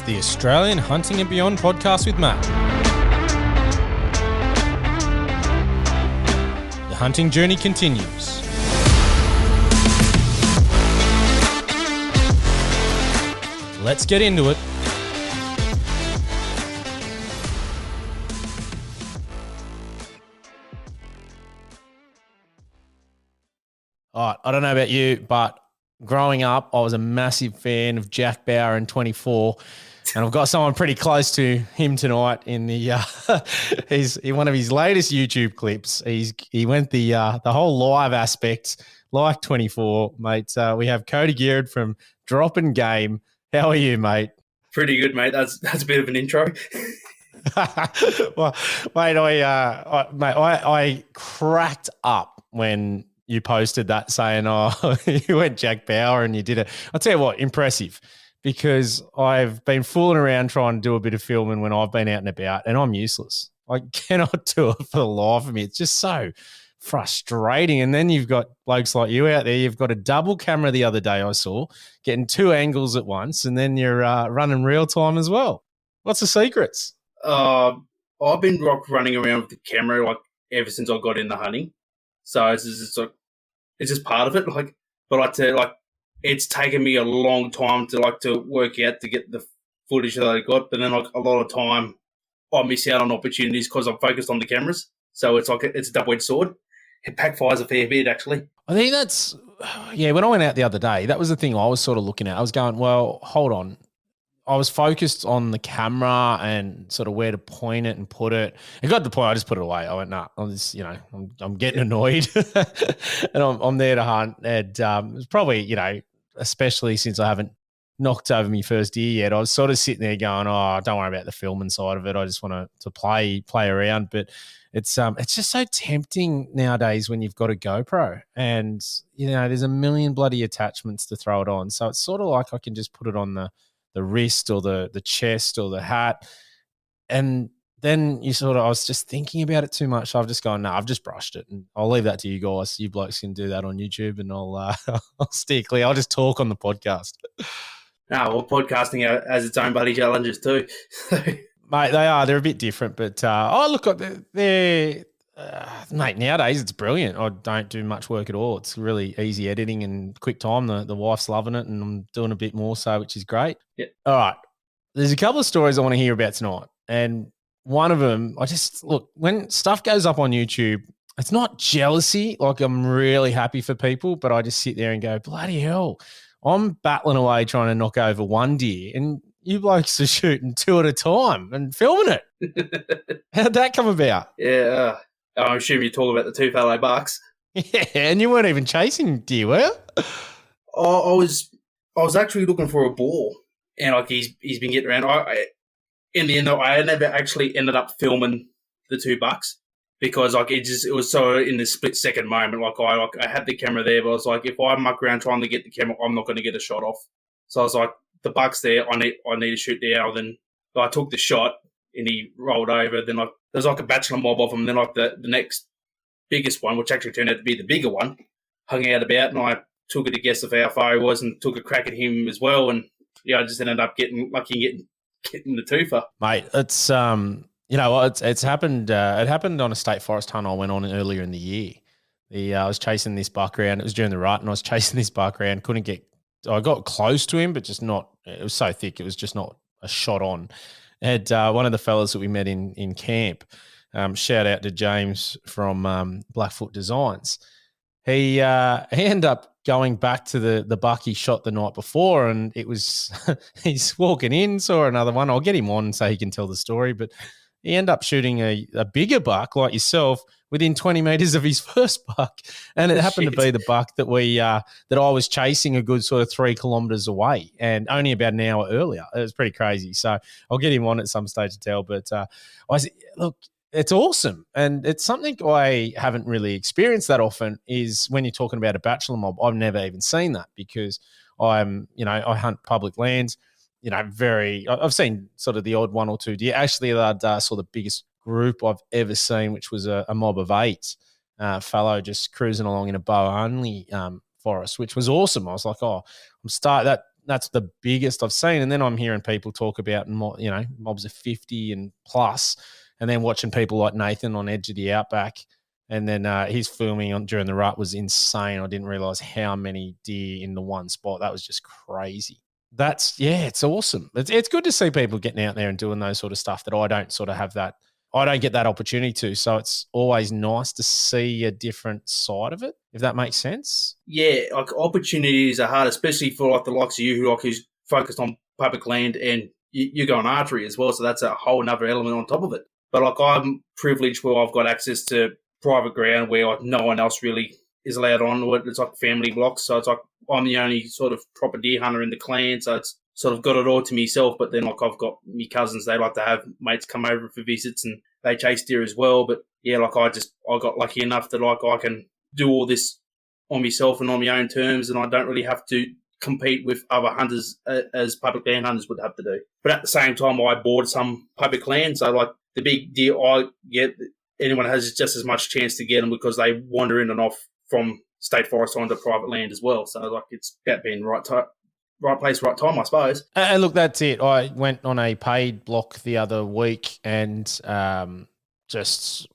the Australian Hunting and Beyond podcast with Matt. The hunting journey continues. Let's get into it. All right, I don't know about you, but growing up, I was a massive fan of Jack Bauer in 24, and I've got someone pretty close to him tonight in the he's in one of his latest YouTube clips. He went the whole live aspect, like 24, mate. We have Cody Gearon from Drop and Game. How are you, mate? Pretty good, mate. That's a bit of an intro. Well, mate, I cracked up when you posted that saying, you went Jack Bauer and you did it. I'll tell you what, impressive, because I've been fooling around trying to do a bit of filming when I've been out and about, and I'm useless. I cannot do it for the life of me. It's just so frustrating. And then you've got blokes like you out there. You've got a double camera the other day I saw, getting two angles at once, and then you're running real time as well. What's the secrets? I've been running around with the camera ever since I got into hunting. So it's just part of it. It's taken me a long time to work out to get the footage that I got. But then a lot of time I miss out on opportunities because I'm focused on the cameras. So it's a double-edged sword. It backfires a fair bit, actually. I think when I went out the other day, that was the thing I was sort of looking at. I was going, well, hold on. I was focused on the camera and sort of where to point it and put it. It got to the point I just put it away. I went, nah, I'm getting annoyed, and I'm there to hunt. And it's probably, especially since I haven't knocked over my first deer yet, I was sort of sitting there going, oh, don't worry about the filming side of it. I just want to play around. But it's just so tempting nowadays when you've got a GoPro and, there's a million bloody attachments to throw it on. So it's sort of like I can just put it on the wrist or the chest or the hat. And then I was just thinking about it too much. So I've just gone, no, I've just brushed it. And I'll leave that to you guys. You blokes can do that on YouTube, and I'll steer clear. I'll just talk on the podcast. Podcasting has its own bloody challenges too. Mate, they're a bit different, but mate, nowadays it's brilliant. I don't do much work at all. It's really easy editing and quick time. The wife's loving it, and I'm doing a bit more so, which is great. Yeah. All right. There's a couple of stories I want to hear about tonight. And one of them, when stuff goes up on YouTube, it's not jealousy. Like, I'm really happy for people, but I just sit there and go, bloody hell, I'm battling away trying to knock over one deer, and you blokes are shooting two at a time and filming it. How'd that come about? Yeah. I'm assuming you're talking about the two Fallow bucks. Yeah, and you weren't even chasing deer, were you? I was actually looking for a boar, and he's been getting around. In the end, though, I never actually ended up filming the two bucks because it was so in the split second moment. I had the camera there, but I was like, if I muck around trying to get the camera, I'm not going to get a shot off. So I was like, the buck's there. I need to shoot there. Then I took the shot, and he rolled over. Then there was a bachelor mob of them. Then the next biggest one, which actually turned out to be the bigger one, hung out about, and I took it to guess how far he was and took a crack at him as well. And I just ended up getting lucky and getting the twofer. Mate, it's it's happened. It happened on a state forest hunt I went on earlier in the year. I was chasing this buck around. It was during the rut, and I was chasing this buck around. I got close to him, but just not. It was so thick. It was just not a shot on. Had one of the fellas that we met in camp, shout out to James from Blackfoot Designs. He ended up going back to the buck he shot the night before, and it was he's walking in, saw another one. I'll get him on so he can tell the story, but he ended up shooting a bigger buck like yourself within 20 meters of his first buck, and it happened to be the buck that that I was chasing a good sort of 3 kilometers away, and only about an hour earlier. It was pretty crazy. So I'll get him on at some stage to tell. But it's awesome, and it's something I haven't really experienced that often. Is when you're talking about a bachelor mob, I've never even seen that because I hunt public lands. I've seen sort of the odd one or two deer. Actually, I saw the biggest group I've ever seen, which was a mob of 8 fallow just cruising along in a bow only forest, which was awesome. I was like, that's the biggest I've seen. And then I'm hearing people talk about, mobs of 50 and plus, and then watching people like Nathan on Edge of the Outback. And then his filming during the rut was insane. I didn't realize how many deer in the one spot. That was just crazy. It's awesome. It's good to see people getting out there and doing those sort of stuff that I don't sort of have that. I don't get that opportunity to. So it's always nice to see a different side of it, if that makes sense. Yeah, like opportunities are hard, especially for like the likes of you who's focused on public land, and you go on archery as well. So that's a whole other element on top of it. But like I'm privileged where I've got access to private ground where like no one else really is allowed on. It's like family blocks. So it's like I'm the only sort of proper deer hunter in the clan. So it's sort of got it all to myself. But then like I've got my cousins, they like to have mates come over for visits and they chase deer as well. But yeah, like I got lucky enough that like I can do all this on myself and on my own terms, and I don't really have to compete with other hunters as public land hunters would have to do. But at the same time, I bought some public land. So like the big deer I get, anyone has just as much chance to get them because they wander in and off from state forest onto private land as well. So like it's about being right place, right time, I suppose. And look, that's it. I went on a paid block the other week, and just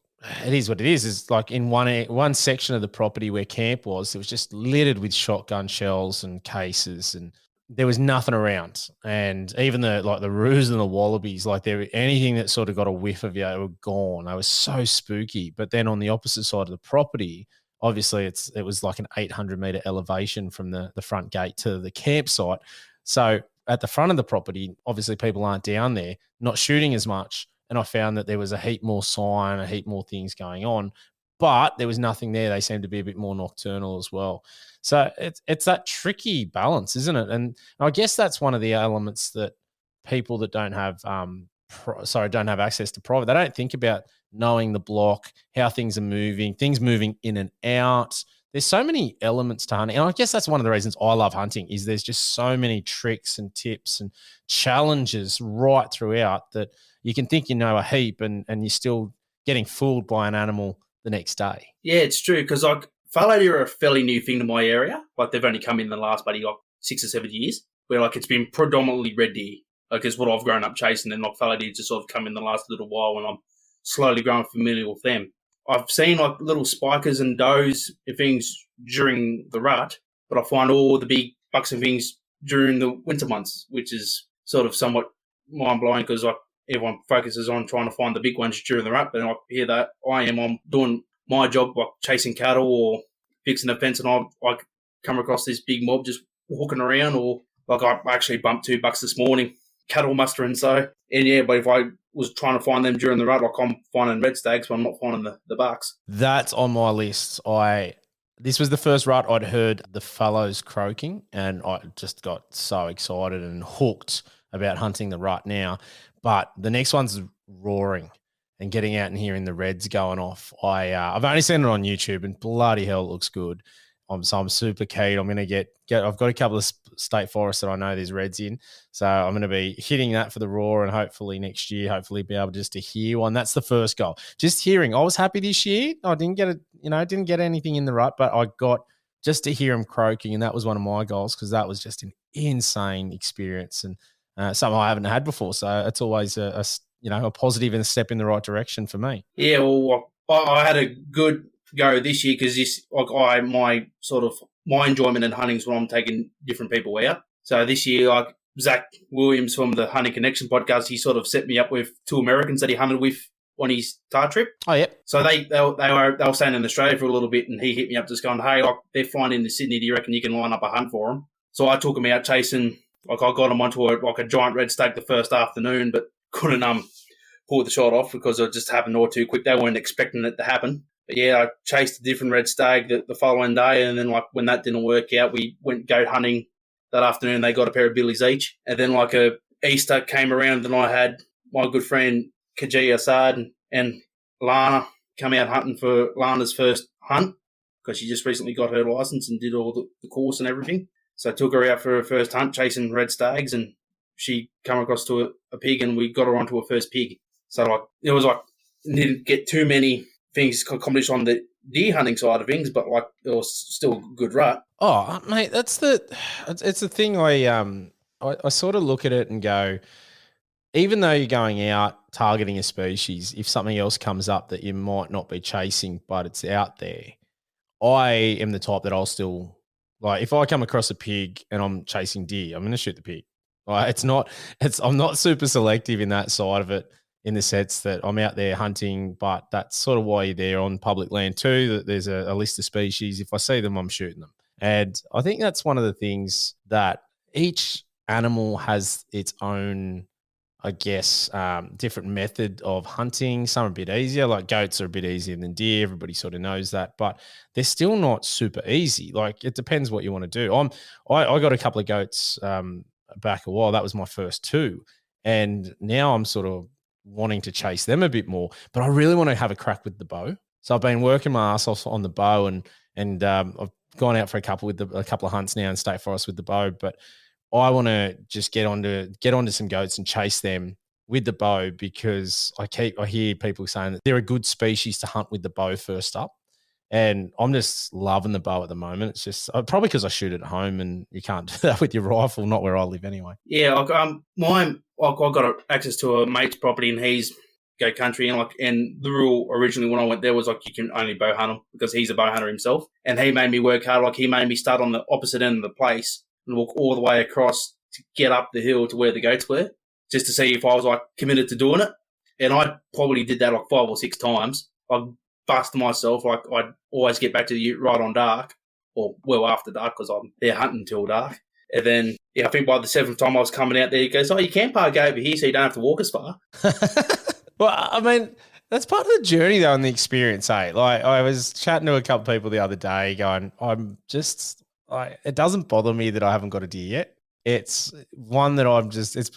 it is what it is. It's like in one section of the property where camp was, it was just littered with shotgun shells and cases, and there was nothing around. And even the roos and the wallabies, like anything that sort of got a whiff of you, they were gone. They were so spooky. But then on the opposite side of the property, obviously it was like an 800-meter elevation from the front gate to the campsite. So at the front of the property, obviously people aren't down there, not shooting as much. And I found that there was a heap more sign, a heap more things going on, but there was nothing there. They seemed to be a bit more nocturnal as well. So it's that tricky balance, isn't it? And I guess that's one of the elements that people that don't have access to private, they don't think about knowing the block, how things are moving in and out. There's so many elements to hunting. And I guess that's one of the reasons I love hunting is there's just so many tricks and tips and challenges right throughout that you can think you know a heap and you're still getting fooled by an animal the next day. Yeah, it's true because like fallow deer are a fairly new thing to my area. Like they've only come in the last like 6 or 7 years where like it's been predominantly red deer. Like it's what I've grown up chasing, and like fallow deer just sort of come in the last little while and I'm slowly growing familiar with them. I've seen like little spikers and does and things during the rut, but I find all the big bucks and things during the winter months, which is sort of somewhat mind-blowing because like everyone focuses on trying to find the big ones during the rut, but I hear that I'm doing my job like chasing cattle or fixing a fence, and I come across this big mob just walking around, or like I actually bumped 2 bucks this morning, cattle mustering. So, and yeah, but if I was trying to find them during the rut, like I'm finding red stags, but I'm not finding the bucks. That's on my list. This was the first rut I'd heard the fallows croaking, and I just got so excited and hooked about hunting the rut now. But the next one's roaring and getting out and hearing the reds going off. I've only seen it on YouTube, and bloody hell, it looks good. So I'm super keen. I'm going to I've got a couple of state forests that I know there's reds in. So I'm going to be hitting that for the roar, and hopefully next year, be able just to hear one. That's the first goal. Just hearing. I was happy this year. I didn't get anything in the rut, but I got just to hear them croaking, and that was one of my goals because that was just an insane experience and something I haven't had before. So it's always a positive and a step in the right direction for me. Yeah, well, I had a good go this year because my enjoyment in hunting is when I'm taking different people out. So this year, like Zach Williams from the Hunting Connection podcast, he sort of set me up with 2 Americans that he hunted with on his tar trip. Oh, yeah. So they were staying in Australia for a little bit, and he hit me up just going, hey, like, they're flying into Sydney. Do you reckon you can line up a hunt for them? So I took them out chasing. Like I got them onto a giant red stag the first afternoon, but couldn't pull the shot off because it just happened all too quick. They weren't expecting it to happen. But yeah, I chased a different red stag the following day, and then like when that didn't work out, we went goat hunting that afternoon. They got a pair of billies each, and then like Easter came around, and I had my good friend Kaji Assad and Lana come out hunting for Lana's first hunt because she just recently got her license and did all the course and everything. So I took her out for her first hunt chasing red stags, and she come across to a pig, and we got her onto her first pig. So like it was like didn't get too many things accomplished on the deer hunting side of things, but like it was still a good rut. Oh, mate, it's the thing. I sort of look at it and go, even though you're going out targeting a species, if something else comes up that you might not be chasing, but it's out there, I am the type that I'll still like. If I come across a pig and I'm chasing deer, I'm going to shoot the pig. Like, I'm not super selective in that side of it, in the sense that I'm out there hunting, but that's sort of why you're there on public land too. That there's a list of species. If I see them, I'm shooting them. And I think that's one of the things that each animal has its own, I guess, different method of hunting. Some are a bit easier, like goats are a bit easier than deer. Everybody sort of knows that, but they're still not super easy. Like, it depends what you want to do. I got a couple of goats back a while. That was my first two. And now I'm sort of wanting to chase them a bit more, but I really want to have a crack with the bow. So I've been working my ass off on the bow, and I've gone out for a couple of hunts now in state forest with the bow, but I want to just get onto some goats and chase them with the bow, because I hear people saying that they're a good species to hunt with the bow first up. And I'm just loving the bow at the moment. It's just probably because I shoot at home, and you can't do that with your rifle, not where I live anyway. Yeah, I got access to a mate's property, and he's goat country, and the rule originally when I went there was like you can only bow hunt him because he's a bow hunter himself, and he made me work hard. Like, he made me start on the opposite end of the place and walk all the way across to get up the hill to where the goats were, just to see if I was like committed to doing it. And I probably did that like 5 or 6 times. I'd bust myself. Like, I'd always get back to the ute right on dark, or well after dark, because I'm there hunting till dark. And then, I think by the 7th time I was coming out there, he goes, "Oh, you can park over here so you don't have to walk as far." Well, I mean, that's part of the journey though, and the experience, eh? Like, I was chatting to a couple of people the other day going, it doesn't bother me that I haven't got a deer yet. It's one that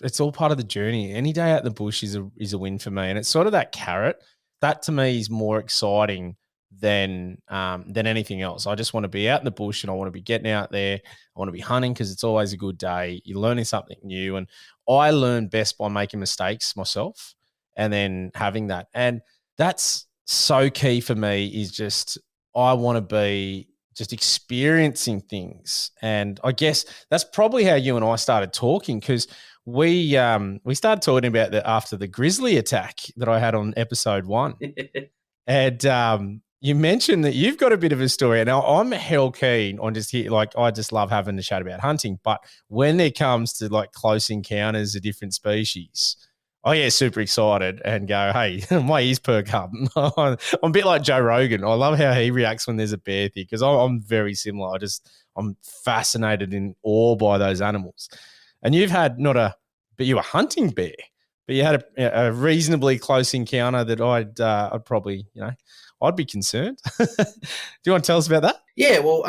it's all part of the journey. Any day out in the bush is a win for me. And it's sort of that carrot that to me is more exciting than anything else. I just want to be out in the bush, and I want to be getting out there. I want to be hunting because it's always a good day. You're learning something new. And I learn best by making mistakes myself and then having that. And that's so key for me, is just, I want to be just experiencing things. And I guess that's probably how you and I started talking, because we started talking about after the grizzly attack that I had on episode 1. And you mentioned that you've got a bit of a story. Now, I'm hell keen on I just love having the chat about hunting. But when it comes to like close encounters of different species, I get super excited and go, hey, my ears perk up. I'm a bit like Joe Rogan. I love how he reacts when there's a bear thing, because I'm very similar. I'm fascinated, in awe by those animals. And you've had but you were hunting bear, but you had a reasonably close encounter that I'd probably, I'd be concerned. Do you want to tell us about that? Yeah, well,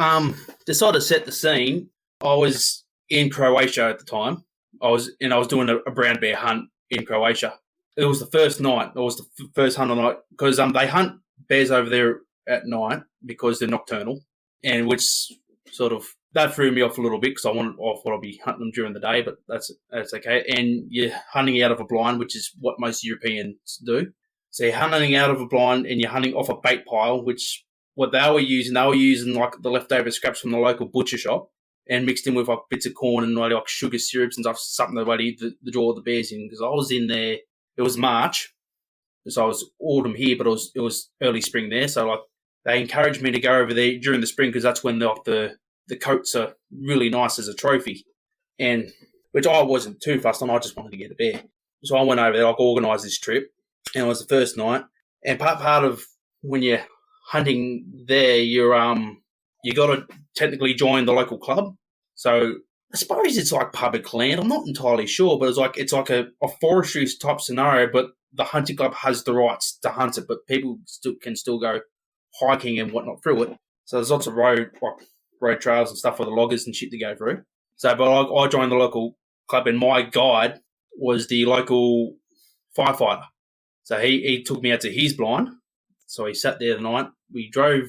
to sort of set the scene, I was in Croatia at the time. I was doing a brown bear hunt in Croatia. It was the first night. It was the first hunt of the night, because they hunt bears over there at night because they're nocturnal, and which sort of that threw me off a little bit, because I thought I'd be hunting them during the day, but that's okay. And you're hunting out of a blind, which is what most Europeans do. So you're hunting out of a blind, and you're hunting off a bait pile, which what they were using like the leftover scraps from the local butcher shop, and mixed in with like bits of corn and like sugar syrups and stuff, something to draw the bears in. Because I was in there, it was March, so I was autumn here, but it was early spring there. So like they encouraged me to go over there during the spring, because that's when the coats are really nice as a trophy, and which I wasn't too fussed on. I just wanted to get a bear, so I went over there, like organised this trip, and it was the first night. And part of when you're hunting there, you got to technically join the local club. So I suppose it's like public land. I'm not entirely sure, but it's like a forestry type scenario, but the hunting club has the rights to hunt it, but people can still go hiking and whatnot through it. So there's lots of road trails and stuff for the loggers and shit to go through. So, but I joined the local club, and my guide was the local firefighter. So he took me out to his blind. So he sat there the night. We drove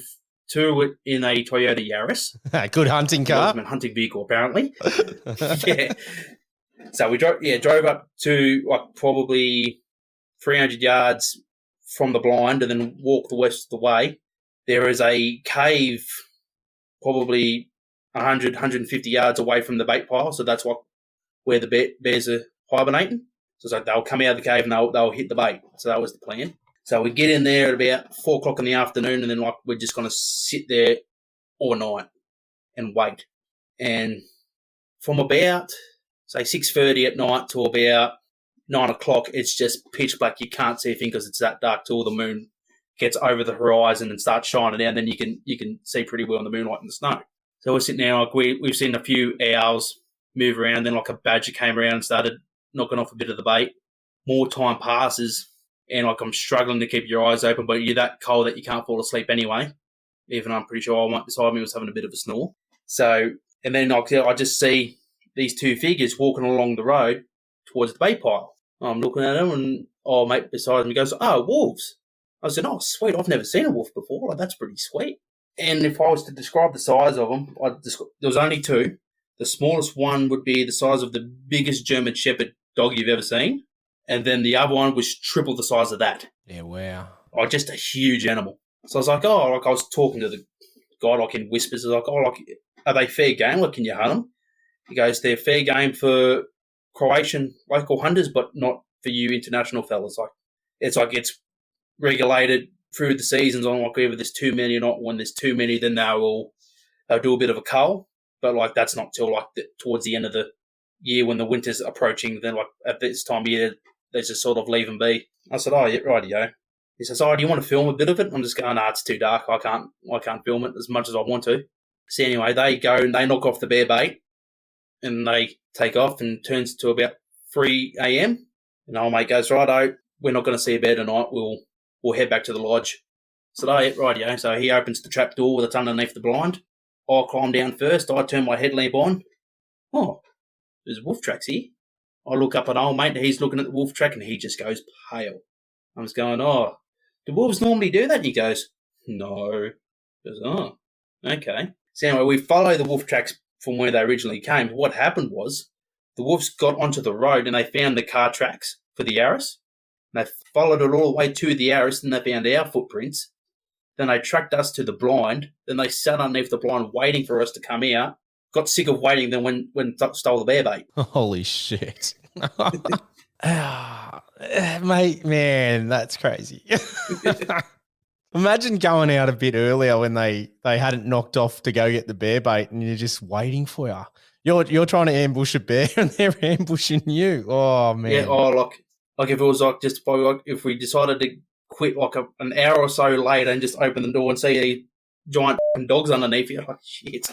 to it in a Toyota Yaris. Good hunting car. Ultimate hunting vehicle, apparently. Yeah. So we drove up to like probably 300 yards from the blind, and then walked the rest of the way. there is a cave probably 100, 150 yards away from the bait pile. So that's where the bears are hibernating. So it's like they'll come out of the cave and they'll hit the bait. So that was the plan. So we get in there at about 4 o'clock in the afternoon, and then like we're just going to sit there all night and wait. And from about, say, 6:30 at night to about 9 o'clock, it's just pitch black. You can't see a thing because it's that dark till the moon gets over the horizon and starts shining out. And then you can see pretty well in the moonlight and the snow. So we're sitting there, like we've seen a few owls move around. Then like a badger came around and started knocking off a bit of the bait. More time passes, and like I'm struggling to keep your eyes open, but you're that cold that you can't fall asleep anyway. Even I'm pretty sure one beside me was having a bit of a snore. So, and then I just see these two figures walking along the road towards the bait pile. I'm looking at them, and mate beside me goes, "Oh, wolves." I said, "Oh, sweet, I've never seen a wolf before. Like, that's pretty sweet." And if I was to describe the size of them, there was only two. The smallest one would be the size of the biggest German Shepherd dog you've ever seen. And then the other one was triple the size of that. Yeah, wow. Just a huge animal. So I was like, I was talking to the guy, like in whispers, I was like, are they fair game? Like, can you hunt them? He goes, they're fair game for Croatian local hunters, but not for you international fellas. It's regulated through the seasons on like whether there's too many or not. When there's too many, then they'll do a bit of a cull. But like that's not till like towards the end of the year when the winter's approaching. Then like at this time of year, they just sort of leave them be. I said, yeah, rightio. He says, do you want to film a bit of it? I'm just going, it's too dark. I can't film it as much as I want to. So anyway, they go and they knock off the bear bait and they take off and turns to about 3 a.m. And old mate goes, righto, we're not going to see a bear tonight. We'll head back to the lodge. So yeah, rightio. So he opens the trap door that's underneath the blind. I climb down first. I turn my headlamp on. Oh, there's wolf tracks here. I look up at old mate and he's looking at the wolf track and he just goes pale. I was going, do wolves normally do that? And he goes, no. He goes, okay. So anyway, we follow the wolf tracks from where they originally came. What happened was the wolves got onto the road and they found the car tracks for the Yaris. And they followed it all the way to the Yaris and they found our footprints. Then they tracked us to the blind. Then they sat underneath the blind waiting for us to come out. Got sick of waiting, then when stole the bear bait. Holy shit. Mate, man, that's crazy. Imagine going out a bit earlier when they hadn't knocked off to go get the bear bait and you're just waiting for you. You're trying to ambush a bear and they're ambushing you. Oh, man. Yeah, like if it was like just if we decided to quit like an hour or so later and just open the door and see a giant dogs underneath you, like shit.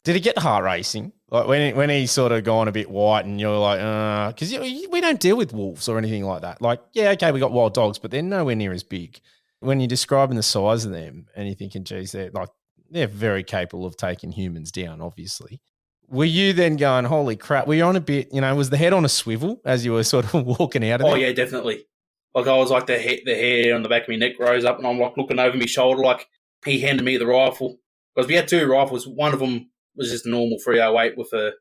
Did it get heart racing? Like when he's sort of gone a bit white and you're like, because we don't deal with wolves or anything like that. Like, yeah, okay, we got wild dogs, but they're nowhere near as big. When you're describing the size of them and you're thinking, geez, they're very capable of taking humans down, obviously. Were you then going, holy crap, were you on a bit, was the head on a swivel as you were sort of walking out of there? Oh, yeah, definitely. Like I was like the hair on the back of my neck rose up and I'm like looking over my shoulder like he handed me the rifle. Because we had two rifles. One of them was just a normal 308 with a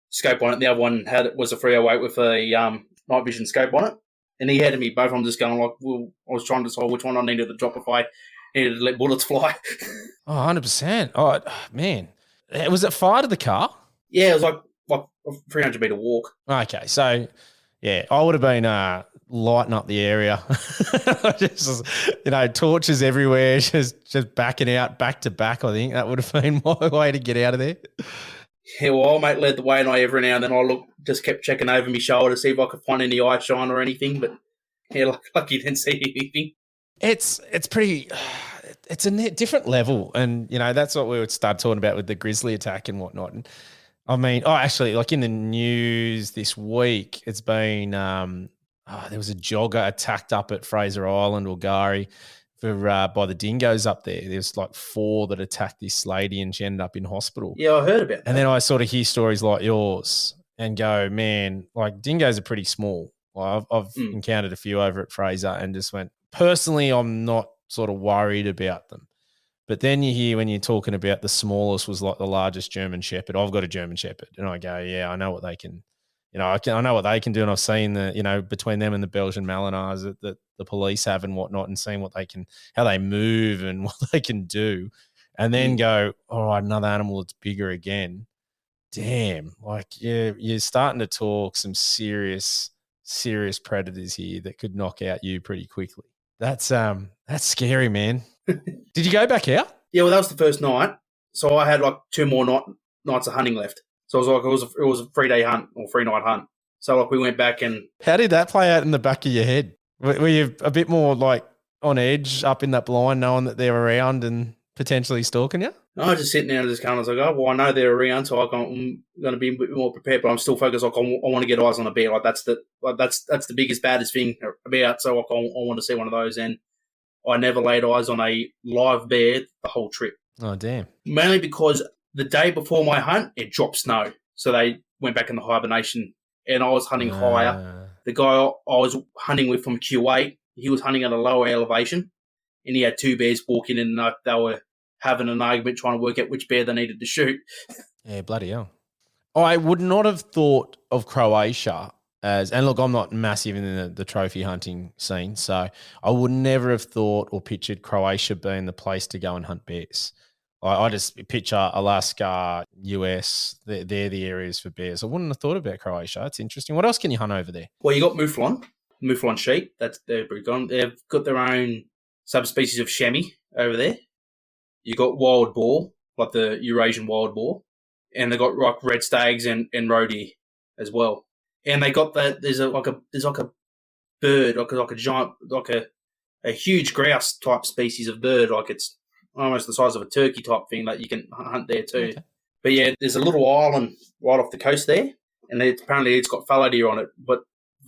scope on it. The other one was a 308 with a night vision scope on it. And he handed me both. I'm just going like, well, I was trying to decide which one I needed to drop if I needed to let bullets fly. Oh, 100%. Oh, man. Was it fired at the car? Yeah, it was like a 300-metre walk. Okay, so, yeah, I would have been lighting up the area. Just, torches everywhere, just backing out back to back, I think. That would have been my way to get out of there. Yeah, well, old mate led the way, and every now and then just kept checking over my shoulder to see if I could find any eye shine or anything, but yeah, lucky didn't see anything. It's pretty, it's a different level, and, that's what we would start talking about with the grizzly attack and whatnot. And I mean, actually, like in the news this week, it's been, there was a jogger attacked up at Fraser Island or Gari by the dingoes up there. There's like 4 that attacked this lady and she ended up in hospital. Yeah, I heard about that. And then I sort of hear stories like yours and go, man, like dingoes are pretty small. Well, I've encountered a few over at Fraser and just went, personally, I'm not sort of worried about them. But then you hear when you're talking about the smallest was like the largest German Shepherd. I've got a German Shepherd and I go, yeah, I know what they can I know what they can do, and I've seen between them and the Belgian Malinars that the police have and whatnot, and seeing how they move and what they can do, and then go, all right, another animal that's bigger again. Damn, you're starting to talk some serious predators here that could knock out you pretty quickly. That's scary, man. Did you go back out? Yeah, well, that was the first night. So I had 2 more nights of hunting left. So it was a 3-day hunt or 3-night hunt. So we went back and. How did that play out in the back of your head? Were you a bit more on edge up in that blind, knowing that they're around and potentially stalking you? No, I was just sitting there and just kind of I know they're around, so I'm going to be a bit more prepared. But I'm still focused. I want to get eyes on a bear. That's the biggest, baddest thing about. So I want to see one of those, and I never laid eyes on a live bear the whole trip. Oh, damn! Mainly because the day before my hunt, it dropped snow, so they went back into hibernation, and I was hunting higher. The guy I was hunting with from Q8, he was hunting at a lower elevation, and he had 2 bears walking in, and they were having an argument trying to work out which bear they needed to shoot. Yeah, bloody hell. I would not have thought of Croatia as, and look, I'm not massive in the trophy hunting scene, so I would never have thought or pictured Croatia being the place to go and hunt bears. I just picture Alaska, US, they're the areas for bears. I wouldn't have thought about Croatia. That's interesting. What else can you hunt over there? Well, you got Mouflon sheep. They're pretty gone. They've got their own subspecies of chamois over there. You got wild boar, like the Eurasian wild boar, and they got red stags and roe deer as well. And they got that. There's a bird, like a giant, a huge grouse type species of bird, it's almost the size of a turkey type thing that you can hunt there too. Okay. But yeah, there's a little island right off the coast there, and apparently it's got fallow deer on it. But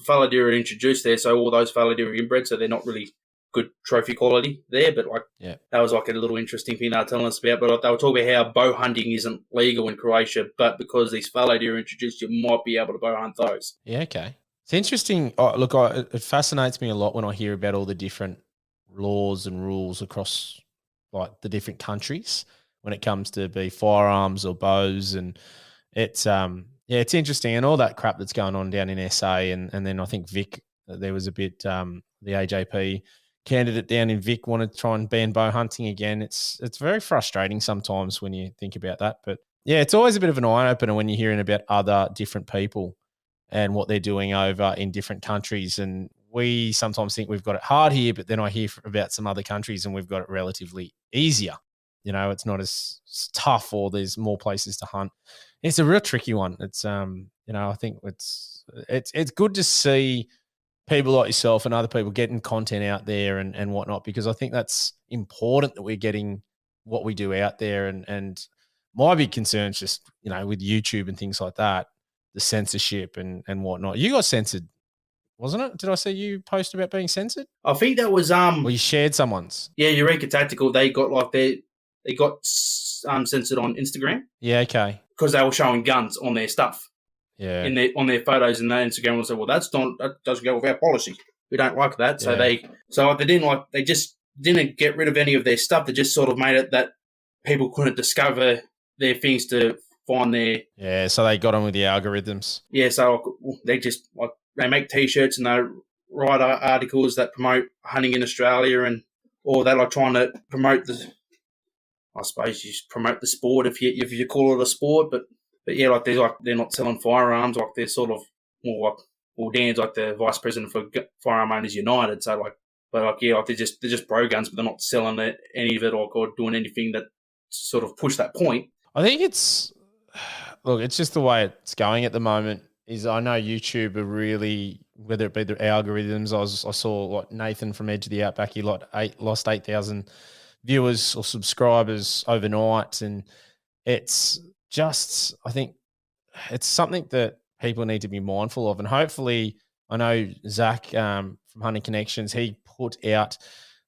fallow deer are introduced there, so all those fallow deer are inbred, so they're not really good trophy quality there, but that was a little interesting thing they were telling us about. But they were talking about how bow hunting isn't legal in Croatia, but because these fallow deer are introduced, you might be able to bow hunt those. Yeah, okay. It's interesting. It fascinates me a lot when I hear about all the different laws and rules across the different countries when it comes to be firearms or bows, and it's interesting, and all that crap that's going on down in SA, and then I think Vic, there was a bit the AJP candidate down in Vic wanted to try and ban bow hunting again. It's very frustrating sometimes when you think about that. But yeah, it's always a bit of an eye-opener when you're hearing about other different people and what they're doing over in different countries. And we sometimes think we've got it hard here, but then I hear about some other countries and we've got it relatively easier. It's not as tough, or there's more places to hunt. It's a real tricky one. It's I think it's good to see people like yourself and other people getting content out there and whatnot, because I think that's important that we're getting what we do out there. And my big concern is just, with YouTube and things like that, the censorship and whatnot. You got censored, wasn't it? Did I see you post about being censored? I think that was Well, you shared someone's. Yeah, Eureka Tactical. They got they got censored on Instagram. Yeah, okay. Because they were showing guns on their stuff. Yeah. On their photos, and their Instagram will say, well, that doesn't go with our policy. We don't like that. So they just didn't get rid of any of their stuff. They just sort of made it that people couldn't discover their things to find their. Yeah, so they got on with the algorithms. Yeah, so they just they make T-shirts and they write articles that promote hunting in Australia, or they're trying to promote I suppose you just promote the sport if you call it a sport, but yeah, they're not selling firearms, they're sort of more Dan's the vice president for Firearm Owners United, so they're just pro guns, but they're not selling any of it or doing anything that sort of push that point. I think it's just the way it's going at the moment. Is I know YouTube are really, whether it be the algorithms, I saw Nathan from Edge of the Outback, he lost 8,000 viewers or subscribers overnight, and it's just, I think it's something that people need to be mindful of. And hopefully, I know Zach from Hunting Connections, he put out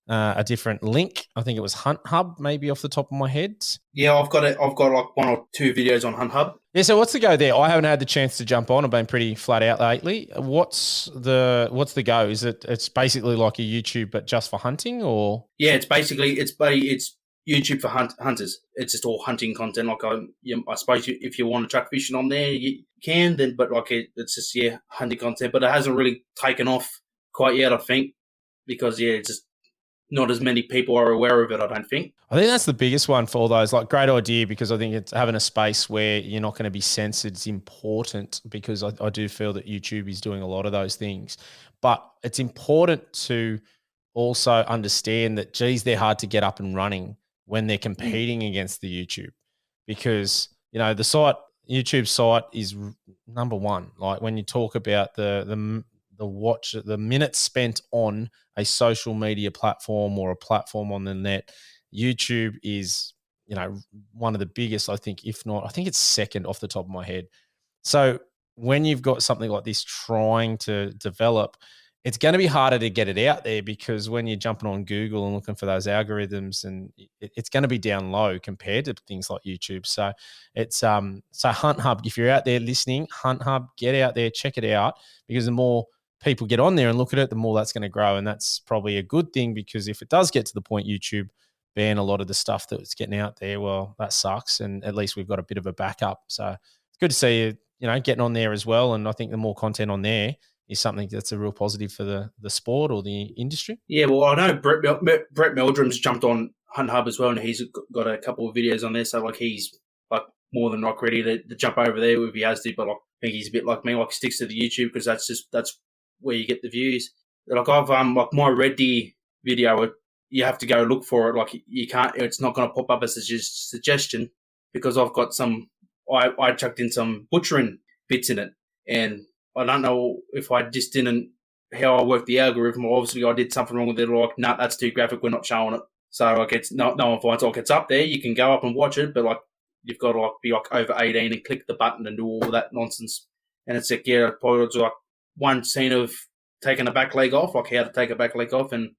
a different link. I think it was Hunt Hub, maybe off the top of my head. Yeah, I've got 1 or 2 videos on Hunt Hub. Yeah, so what's the go there? I haven't had the chance to jump on. I've been pretty flat out lately. What's the go? Is it's basically like a YouTube but just for hunting, or? Yeah, it's YouTube for hunters. It's just all hunting content. Like I suppose if you want to chuck fishing on there, you can. Then, but like it's just hunting content. But it hasn't really taken off quite yet, I think, because it's just not as many people are aware of it, I don't think. I think that's the biggest one for all those. Like, great idea, because I think it's having a space where you're not going to be censored is important, because I do feel that YouTube is doing a lot of those things. But it's important to also understand that, geez, they're hard to get up and running when they're competing against the YouTube, because, the YouTube site is number one. Like, when you talk about the minutes spent on a social media platform or a platform on the net, YouTube is, one of the biggest, I think, if not, I think it's second off the top of my head. So when you've got something like this trying to develop, it's going to be harder to get it out there, because when you're jumping on Google and looking for those algorithms, and it's going to be down low compared to things like YouTube. So it's so Hunt Hub, if you're out there listening, Hunt Hub, get out there, check it out, because the more people get on there and look at it, the more that's going to grow. And that's probably a good thing, because if it does get to the point YouTube ban a lot of the stuff that's getting out there, well, that sucks. And at least we've got a bit of a backup. So it's good to see you, getting on there as well. And I think the more content on there is something that's a real positive for the sport or the industry. Yeah, well, I know Brett Meldrum's jumped on Hunt Hub as well, and he's got a couple of videos on there. So like he's like more than not ready to jump over there if he has to. But I think he's a bit like me, like sticks to the YouTube, because that's where you get the views. Like I've like my Red Deer video, you have to go look for it. Like you can't, it's not going to pop up as a suggestion, because I've got I chucked in some butchering bits in it, and I don't know if I just didn't, how I worked the algorithm. Obviously, I did something wrong with it. Like, nah, that's too graphic. We're not showing it. So, like, it's no one finds it. Like, it's up there. You can go up and watch it, but like, you've got to like be like over 18 and click the button and do all that nonsense. And it's like, probably like one scene of taking a back leg off, like how to take a back leg off, and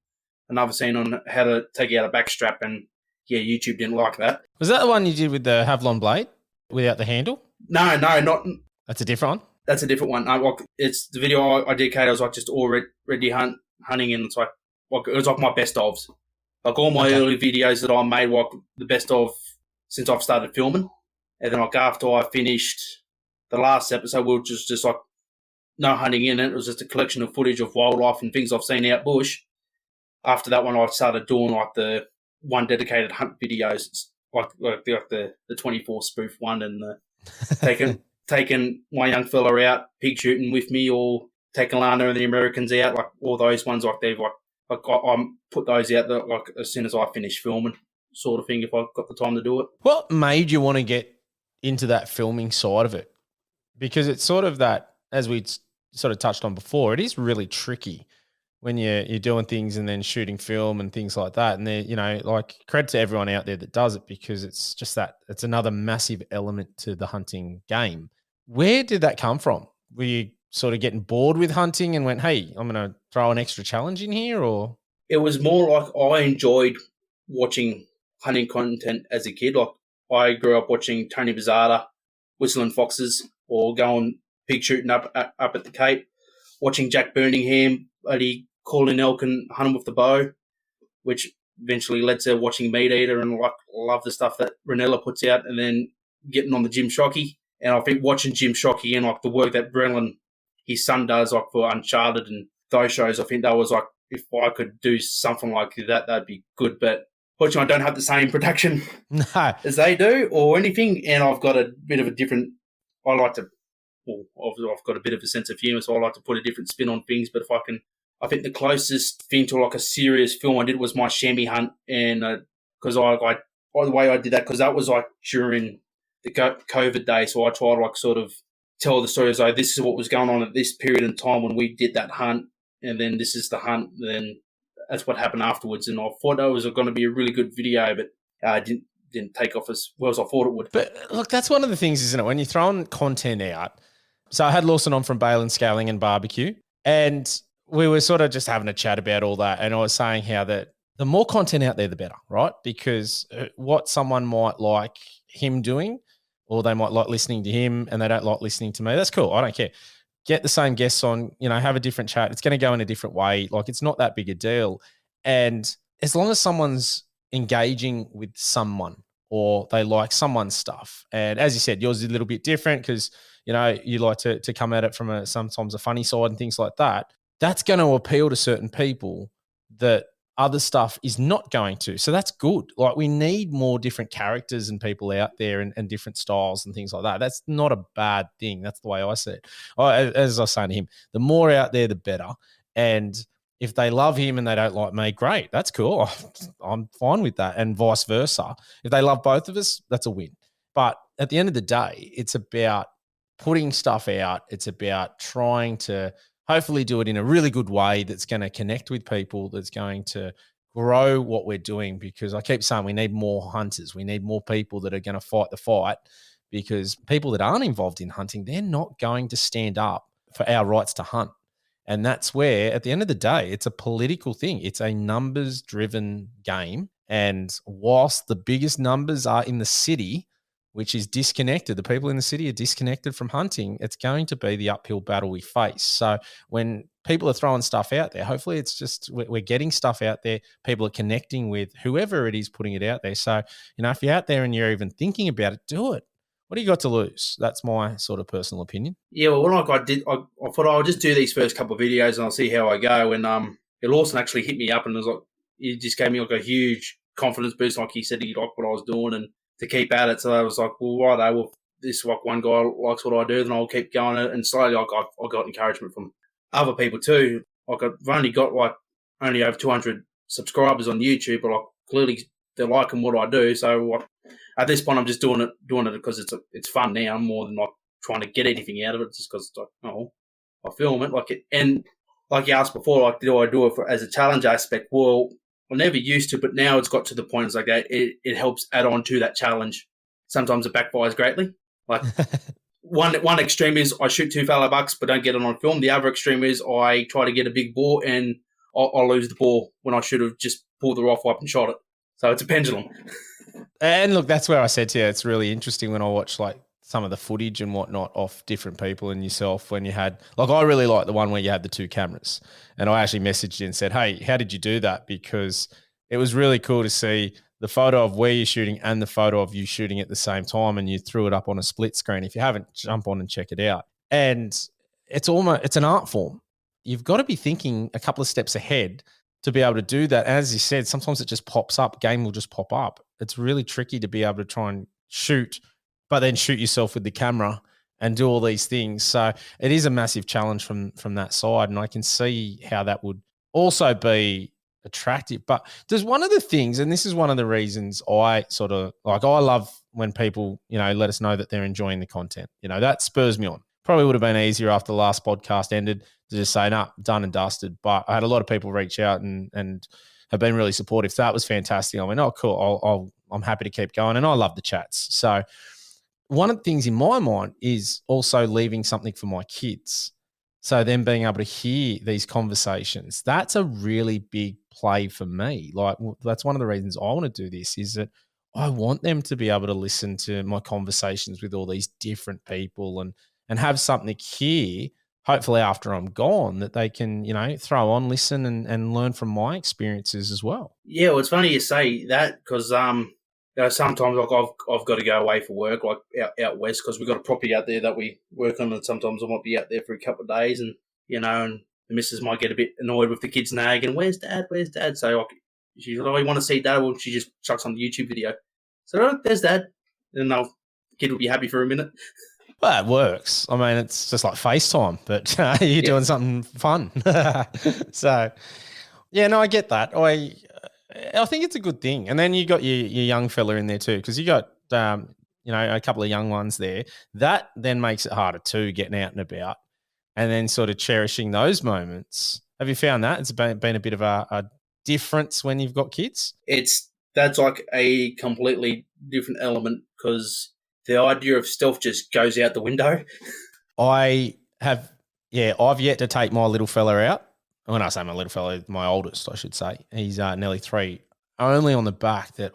another scene on how to take out a back strap. And YouTube didn't like that. Was that the one you did with the Havlon blade without the handle? No, not. That's a different one. That's a different one. Like, it's the video I dedicated. I was like just all red deer hunting, and it's like it was like my best ofs. Like all my early videos that I made, like the best of since I've started filming. And then like after I finished the last episode, we were just like no hunting in it. It was just a collection of footage of wildlife and things I've seen out bush. After that one, I started doing like the one dedicated hunt videos, like the 24 spoof one, and the taking my young fella out pig shooting with me, or taking Lana and the Americans out, like all those ones, like they've like I put those out there, like as soon as I finish filming, sort of thing, if I've got the time to do it. What made you want to get into that filming side of it? Because it's sort of that, as we sort of touched on before, it is really tricky when you're doing things and then shooting film and things like that. And like, credit to everyone out there that does it, because it's just that it's another massive element to the hunting game. Where did that come from? Were you sort of getting bored with hunting and went, hey, I'm going to throw an extra challenge in here? Or it was more like I enjoyed watching hunting content as a kid. Like I grew up watching Tony Bizzarda whistling foxes, or going pig shooting up at the Cape, watching Jack Birmingham calling elk and hunting with the bow, which eventually led to watching Meat Eater, and like love the stuff that Ranella puts out, and then getting on the Jim Shockey. And I think watching Jim Shockey and like the work that Brennan, his son, does like for Uncharted and those shows, I think that was like, if I could do something like that, that'd be good. But fortunately, I don't have the same production as they do or anything. And I've got a bit of a different, I've got a bit of a sense of humour, so I like to put a different spin on things. But I think the closest thing to like a serious film I did was my chamois hunt. And because the way I did that, because that was like during the COVID day, so I try to like sort of tell the story as though this is what was going on at this period in time when we did that hunt, and then this is the hunt, and then that's what happened afterwards. And I thought that was going to be a really good video, but didn't take off as well as I thought it would. But look, that's one of the things, isn't it? When you're throwing content out. So I had Lawson on from Bale and Scaling and Barbecue, and we were sort of just having a chat about all that, and I was saying how that the more content out there, the better, right? Because what someone might like him doing, or they might like listening to him and they don't like listening to me, that's cool. I don't care. Get the same guests on, have a different chat. It's going to go in a different way. Like, it's not that big a deal. And as long as someone's engaging with someone or they like someone's stuff. And as you said, yours is a little bit different because, you know, you like to come at it from sometimes a funny side and things like that. That's going to appeal to certain people that other stuff is not going to. So that's good. Like, we need more different characters and people out there and different styles and things like that. That's not a bad thing. That's the way I see it. As I was saying to him, the more out there, the better. And if they love him and they don't like me, great. That's cool. I'm fine with that. And vice versa. If they love both of us, that's a win. But at the end of the day, it's about putting stuff out. It's about trying to hopefully do it in a really good way that's going to connect with people, that's going to grow what we're doing. Because I keep saying we need more hunters. We need more people that are going to fight the fight, because people that aren't involved in hunting, they're not going to stand up for our rights to hunt. And that's where, at the end of the day, it's a political thing. It's a numbers-driven game. And whilst the biggest numbers are in the city, which is disconnected, the people in the city are disconnected from hunting, it's going to be the uphill battle we face. So when people are throwing stuff out there, hopefully it's just we're getting stuff out there. People are connecting with whoever it is putting it out there. So, you know, if you're out there and you're even thinking about it, do it. What do you got to lose? That's my sort of personal opinion. Yeah, well, I thought I'll just do these first couple of videos and I'll see how I go. And Lawson actually hit me up and was like, he just gave me like a huge confidence boost. Like, he said he liked what I was doing and to keep at it. So I was like, well, righto, well, this like one guy likes what I do, then I'll keep going. And slowly I got encouragement from other people too. Like, I've only got only over 200 subscribers on YouTube, but clearly they're liking what I do. So at this point, I'm just doing it because it's fun now, more than like trying to get anything out of it. Just because I film it and like you asked before, like, do I do it as a challenge aspect? Well, I never used to, but now it's got to the point it's like it helps add on to that challenge. Sometimes it backfires greatly. Like one extreme is I shoot 2 fallow bucks but don't get it on film. The other extreme is I try to get a big boar and I'll lose the boar when I should have just pulled the rifle up and shot it. So it's a pendulum. And look, that's where I said to you, it's really interesting when I watch like some of the footage and whatnot off different people and yourself when you had, like, I really like the one where you had the 2 cameras. And I actually messaged you and said, hey, how did you do that? Because it was really cool to see the photo of where you're shooting and the photo of you shooting at the same time, and you threw it up on a split screen. If you haven't, jump on and check it out. And it's an art form. You've got to be thinking a couple of steps ahead to be able to do that. As you said, sometimes it just pops up. Game will just pop up. It's really tricky to be able to try and shoot, but then shoot yourself with the camera and do all these things. So it is a massive challenge from that side. And I can see how that would also be attractive. But there's one of the things, and this is one of the reasons I sort of like, I love when people, you know, let us know that they're enjoying the content. You know, that spurs me on. Probably would have been easier after the last podcast ended to just say, nah, done and dusted. But I had a lot of people reach out and have been really supportive. So that was fantastic. I went, oh, cool. I'm happy to keep going. And I love the chats. So one of the things in my mind is also leaving something for my kids. So them being able to hear these conversations, that's a really big play for me. Like, that's one of the reasons I want to do this, is that I want them to be able to listen to my conversations with all these different people and have something here, hopefully after I'm gone, that they can, you know, throw on, listen and learn from my experiences as well. Yeah, well, it's funny you say that because sometimes like I've got to go away for work, like out west, because we've got a property out there that we work on, and sometimes I might be out there for a couple of days, and you know, and the missus might get a bit annoyed with the kids nagging, "Where's Dad? Where's Dad?" So like, she's like, "Oh, you want to see Dad?" Well, she just chucks on the YouTube video. So, "Oh, there's Dad," and the kid will be happy for a minute. Well, it works. I mean, it's just like FaceTime, but you're doing something fun. So, yeah, no, I get that. I think it's a good thing. And then you got your young fella in there too, because you got, you know, a couple of young ones there. That then makes it harder too, getting out and about and then sort of cherishing those moments. Have you found that? It's been a bit of a difference when you've got kids? That's like a completely different element, because the idea of stealth just goes out the window. I've yet to take my little fella out. When I say my little fella, my oldest, I should say. He's nearly 3. Only on the back that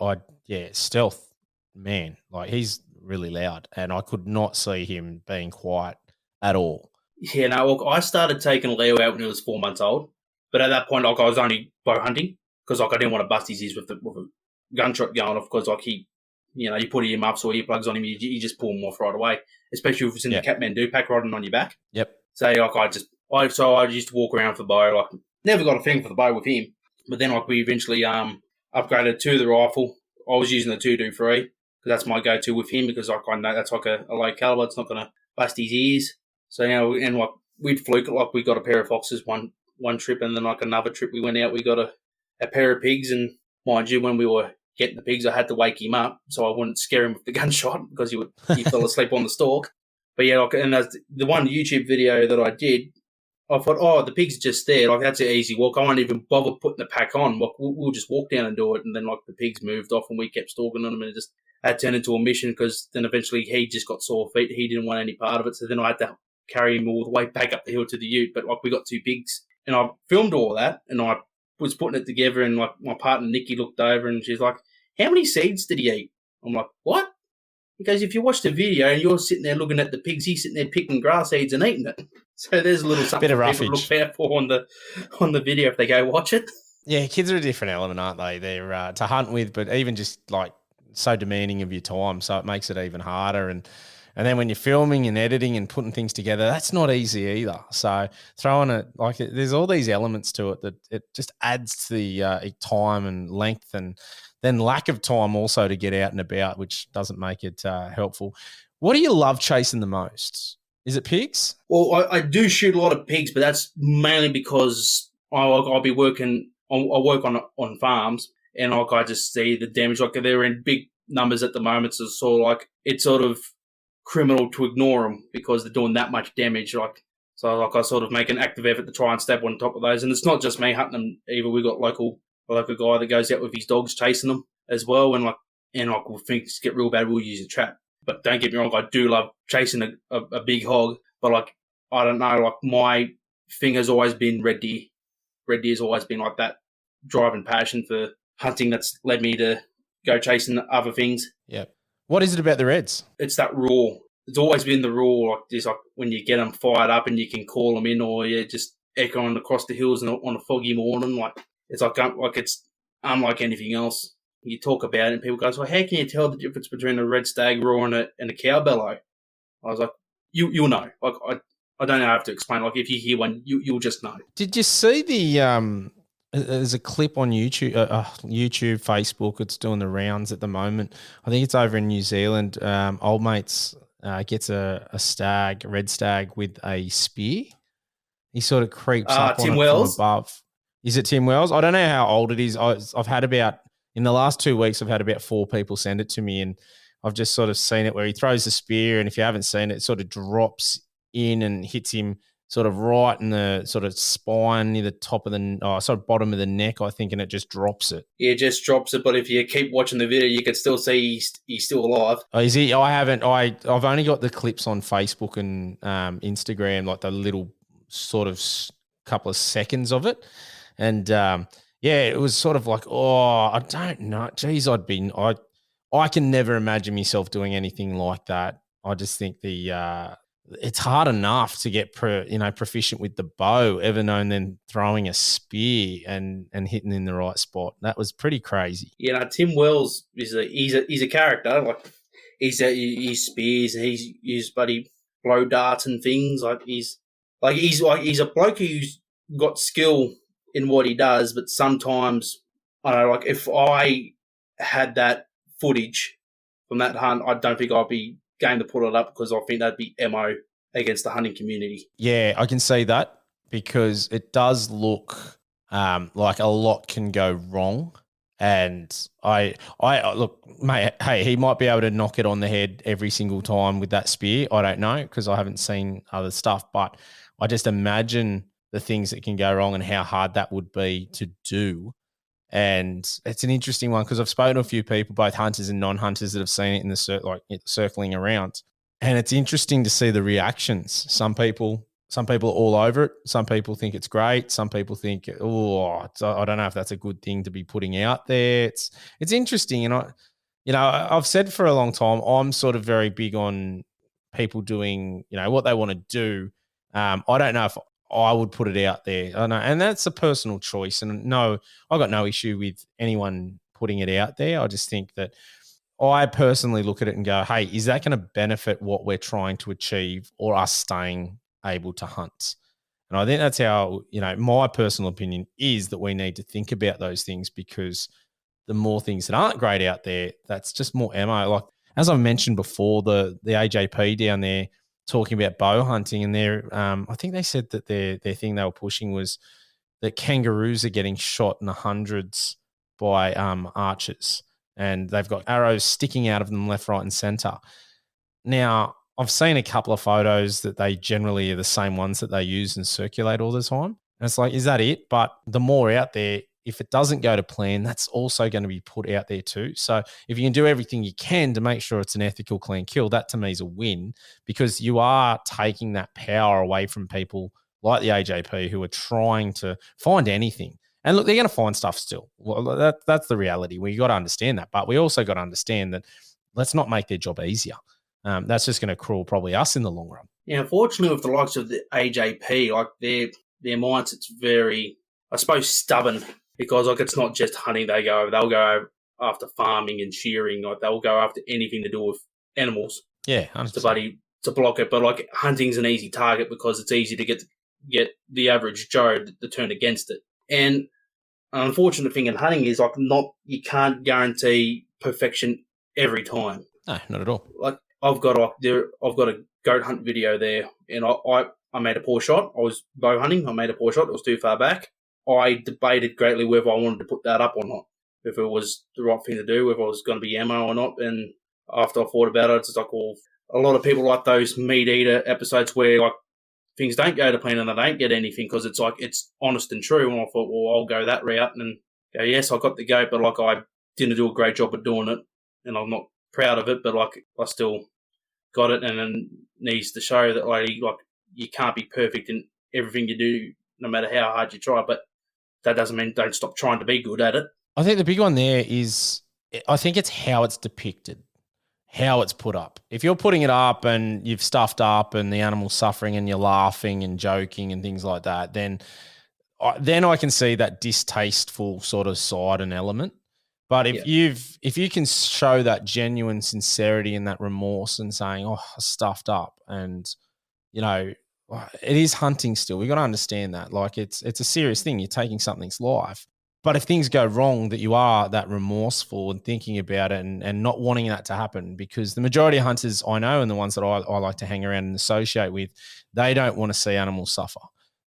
stealth, man, like he's really loud, and I could not see him being quiet at all. Yeah, no, look, I started taking Leo out when he was 4 months old, but at that point, like, I was only bow hunting because like I didn't want to bust his ears with gunshot going off because like you put earmuffs or earplugs on him, you just pull him off right away. Especially if it's in the Kathmandu pack riding on your back. Yep. So like I used to walk around for the bow. Like never got a thing for the bow with him, but then like we eventually upgraded to the rifle. I was using the 223 because that's my go-to with him because like I know that's like a low caliber. It's not going to bust his ears. So and like we'd fluke it. Like we got a pair of foxes one trip, and then like another trip we went out. We got a pair of pigs, and mind you, when we were getting the pigs, I had to wake him up so I wouldn't scare him with the gunshot because he fell asleep on the stalk. But yeah, like, and the one YouTube video that I did, I thought, the pig's just there. Like, that's an easy walk. I won't even bother putting the pack on. Like, we'll just walk down and do it. And then, like, the pigs moved off and we kept stalking on them, and it just had turned into a mission because then eventually he just got sore feet. He didn't want any part of it. So then I had to carry him all the way back up the hill to the ute. But, like, we got 2 pigs. And I filmed all that and I was putting it together, and, like, my partner Nikki looked over and she's like, how many seeds did he eat? I'm like, what? Because if you watch the video and you're sitting there looking at the pigs, he's sitting there picking grass seeds and eating it. So there's a little something bit of for people to look out for on the video if they go watch it. Yeah, kids are a different element, aren't they? They're to hunt with, but even just like so demanding of your time, so it makes it even harder. And then when you're filming and editing and putting things together, that's not easy either. So throwing it there's all these elements to it that it just adds to the time and length, and then lack of time also to get out and about, which doesn't make it helpful. What do you love chasing the most? Is it pigs? Well, I do shoot a lot of pigs, but that's mainly because I'll be working. I work on farms, and like I just see the damage. Like they're in big numbers at the moment, so it's sort of criminal to ignore them because they're doing that much damage. So I sort of make an active effort to try and step on top of those. And it's not just me hunting them either. We got local guy that goes out with his dogs chasing them as well. And when things get real bad, we'll use a trap. But don't get me wrong, I do love chasing a big hog. But like, I don't know, like my thing has always been red deer. Red deer's always been like that driving passion for hunting that's led me to go chasing other things. Yeah. What is it about the reds? It's that raw. It's always been the raw. Like there's like when you get them fired up and you can call them in, or just echoing across the hills on a foggy morning. Like it's it's unlike anything else. You talk about it and people go, "Well, how can you tell the difference between a red stag roar and a cow bellow?" I was like, "You'll know." Like I don't have to explain. Like if you hear one, you'll just know. Did you see the there's a clip on YouTube, Facebook. It's doing the rounds at the moment. I think it's over in New Zealand. Old mates gets a red stag with a spear. He sort of creeps up Tim on it Wells? from above. Is it Tim Wells? I don't know how old it is. I've had in the last 2 weeks, I've had about 4 people send it to me, and I've just sort of seen it where he throws the spear, and if you haven't seen it, it sort of drops in and hits him sort of right in the sort of spine near the top of bottom of the neck, I think, and it just drops it. Yeah, it just drops it. But if you keep watching the video, you can still see he's still alive. Oh, is he? I haven't. I've only got the clips on Facebook and Instagram, like the little sort of couple of seconds of it, and it was sort of like, I don't know. Geez, I can never imagine myself doing anything like that. I just think it's hard enough to get proficient with the bow, ever known then throwing a spear and hitting in the right spot. That was pretty crazy. Yeah, Tim Wells he's a character. Like he spears and he's used bloody blow darts and things. He's a bloke who's got skill in what he does, but sometimes I don't know, like if I had that footage from that hunt, I don't think I'd be game to put it up because I think that'd be MO against the hunting community. Yeah, I can see that because it does look like a lot can go wrong. And I look, mate, hey, he might be able to knock it on the head every single time with that spear. I don't know because I haven't seen other stuff, but I just imagine the things that can go wrong and how hard that would be to do. And it's an interesting one because I've spoken to a few people, both hunters and non-hunters, that have seen it in the circling around. And it's interesting to see the reactions. Some people are all over it. Some people think it's great. Some people think, I don't know if that's a good thing to be putting out there. It's interesting. And I've said for a long time, I'm sort of very big on people doing, what they want to do. I don't know if I would put it out there. I know, and that's a personal choice. And no, I got no issue with anyone putting it out there. I just think that I personally look at it and go, hey, is that going to benefit what we're trying to achieve or us staying able to hunt? And I think that's how, my personal opinion is that we need to think about those things, because the more things that aren't great out there, that's just more ammo. Like, as I mentioned before, the AJP down there talking about bow hunting, and I think they said that their thing they were pushing was that kangaroos are getting shot in the hundreds by archers, and they've got arrows sticking out of them left, right, and center. Now, I've seen a couple of photos that they generally are the same ones that they use and circulate all the time. And it's like, is that it? But the more out there, if it doesn't go to plan, that's also going to be put out there too. So if you can do everything you can to make sure it's an ethical, clean kill, that to me is a win, because you are taking that power away from people like the AJP who are trying to find anything. And look, they're going to find stuff still. Well, that's the reality. We got to understand that. But we also got to understand that let's not make their job easier. That's just going to cruel probably us in the long run. Yeah, unfortunately, with the likes of the AJP, like their mindset's very, I suppose, stubborn, because like it's not just hunting they'll go after farming and shearing. Like they'll go after anything to do with animals. Yeah, to block it. But like hunting's an easy target because it's easy to get the average Joe to turn against it. And an unfortunate thing in hunting is like you can't guarantee perfection every time. No, not at all. Like I've got a goat hunt video there, and I made a poor shot. I was bow hunting. I made a poor shot. It was too far back. I debated greatly whether I wanted to put that up or not, if it was the right thing to do, whether it was going to be ammo or not. And after I thought about it, it's like, well, a lot of people like those meat eater episodes where like things don't go to plan and they don't get anything because it's like it's honest and true. And I thought, well, I'll go that route and go, yes, I got the goat, but like I didn't do a great job of doing it, and I'm not proud of it, but like I still got it, and then needs to show that like you can't be perfect in everything you do, no matter how hard you try. But that doesn't mean don't stop trying to be good at it. I think the big one there is, I think it's how it's depicted, how it's put up. If you're putting it up and you've stuffed up and the animal's suffering and you're laughing and joking and things like that, then I can see that distasteful sort of side and element. But if you can show that genuine sincerity and that remorse and saying, oh, I stuffed up, and, it is hunting still. We've got to understand that. Like it's a serious thing. You're taking something's life. But if things go wrong, that you are that remorseful and thinking about it and not wanting that to happen, because the majority of hunters I know and the ones that I like to hang around and associate with, they don't want to see animals suffer.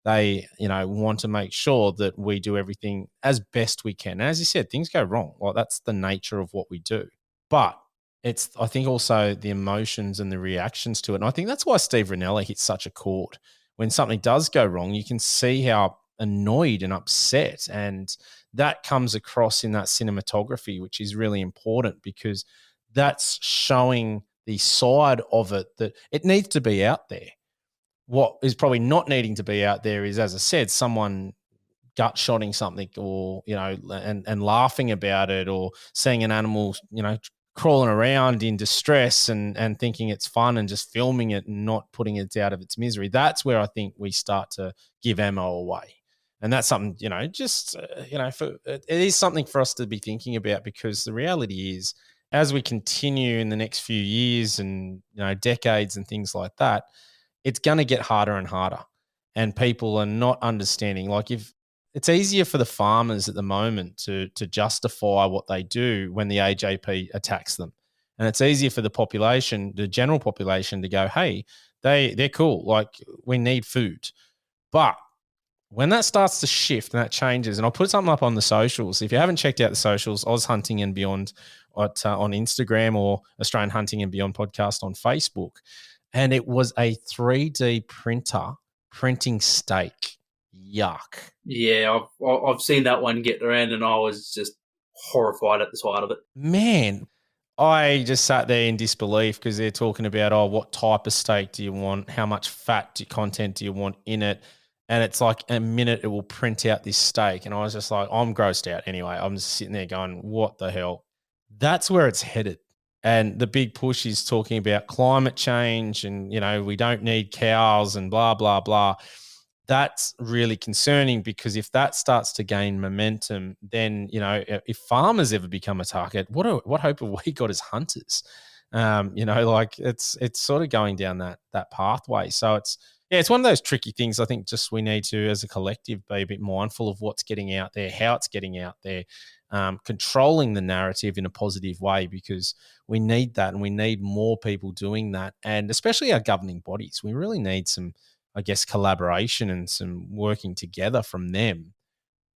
They, want to make sure that we do everything as best we can. And as you said, things go wrong. Well, that's the nature of what we do. But it's, I think, also the emotions and the reactions to it. And I think that's why Steve Rinella hits such a chord. When something does go wrong, you can see how annoyed and upset, and that comes across in that cinematography, which is really important, because that's showing the side of it that it needs to be out there. What is probably not needing to be out there is, as I said, someone gut shotting something, or and laughing about it, or seeing an animal crawling around in distress and thinking it's fun and just filming it and not putting it out of its misery. That's where I think we start to give ammo away. And that's something, it is something for us to be thinking about, because the reality is, as we continue in the next few years and, decades and things like that, it's going to get harder and harder. And people are not understanding. Like, if it's easier for the farmers at the moment to justify what they do when the AJP attacks them. And it's easier for the population, the general population, to go, hey, they're cool. Like, we need food. But when that starts to shift and that changes, and I'll put something up on the socials. If you haven't checked out the socials, Oz Hunting and Beyond on Instagram, or Australian Hunting and Beyond podcast on Facebook. And it was a 3D printer printing steak. Yuck. Yeah, I've seen that one get around, and I was just horrified at the sight of it. Man, I just sat there in disbelief, because they're talking about, what type of steak do you want? How much fat content do you want in it? And it's like a minute it will print out this steak. And I was just like, I'm grossed out anyway. I'm just sitting there going, what the hell? That's where it's headed. And the big push is talking about climate change and, we don't need cows and blah, blah, blah. that's really concerning, because if that starts to gain momentum, then, if farmers ever become a target, what hope have we got as hunters? It's sort of going down that pathway. So it's one of those tricky things. I think just we need to, as a collective, be a bit mindful of what's getting out there, how it's getting out there, controlling the narrative in a positive way, because we need that, and we need more people doing that, and especially our governing bodies. We really need some, I guess, collaboration and some working together from them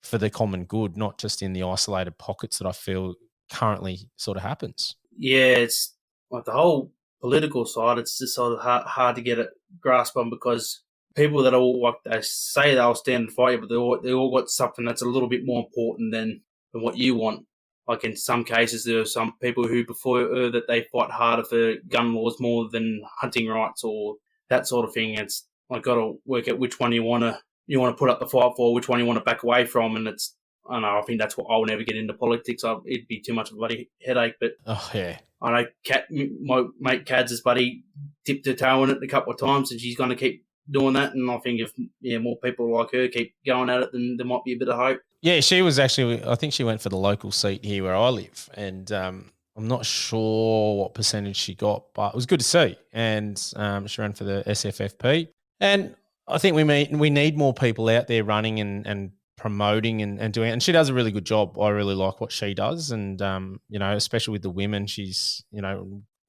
for the common good, not just in the isolated pockets that I feel currently sort of happens. Yeah, it's like the whole political side. It's just sort of hard to get a grasp on, because people that all, like, they say they'll stand and fight, but they all got something that's a little bit more important than what you want. Like in some cases, there are some people who prefer that they fight harder for gun laws more than hunting rights or that sort of thing. It's like got to work out which one you want to put up the fight for, which one you want to back away from, and it's. I don't know. I think that's what I'll never get into politics. It'd be too much of a bloody headache. But I know my mate Cad's buddy dipped her toe in it a couple of times, and she's going to keep doing that. And I think if more people like her keep going at it, then there might be a bit of hope. Yeah, she was actually. I think she went for the local seat here where I live, and I'm not sure what percentage she got, but it was good to see. And she ran for the SFFP, and I think we need more people out there running and promoting and doing it. And she does a really good job. I really like what she does. And, especially with the women, she's,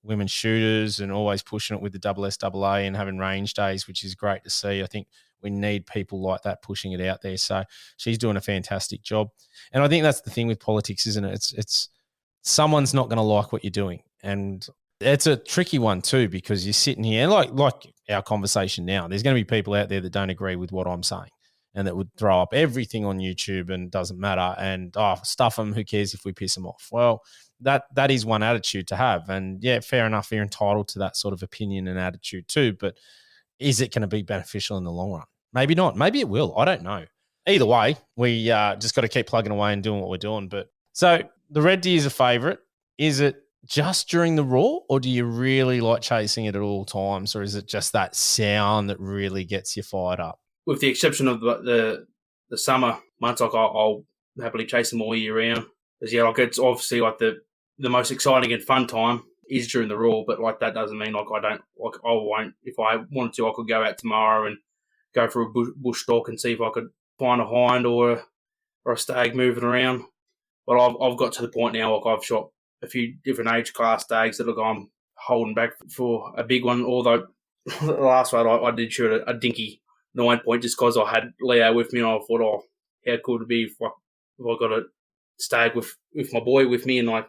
women shooters and always pushing it with the SSAA and having range days, which is great to see. I think we need people like that pushing it out there. So she's doing a fantastic job. And I think that's the thing with politics, isn't it? It's someone's not going to like what you're doing. And it's a tricky one too, because you're sitting here, like our conversation now, there's going to be people out there that don't agree with what I'm saying, and that would throw up everything on YouTube and doesn't matter, and stuff them, who cares if we piss them off? Well, that is one attitude to have, and yeah, fair enough, you're entitled to that sort of opinion and attitude too, but is it going to be beneficial in the long run? Maybe not. Maybe it will. I don't know. Either way, we just got to keep plugging away and doing what we're doing. But so the red deer is a favourite. Is it just during the raw, or do you really like chasing it at all times, or is it just that sound that really gets you fired up? With the exception of the summer months, like I'll happily chase them all year round. Because it's obviously like the most exciting and fun time is during the raw, but like that doesn't mean like I won't. If I wanted to, I could go out tomorrow and go for a bush stalk and see if I could find a hind or a stag moving around. But I've got to the point now, like I've shot a few different age class stags that I'm holding back for a big one. Although the last one I did shoot a dinky 9 point just because I had Leo with me, and I thought, how cool would it be if I got a stag with my boy with me, and I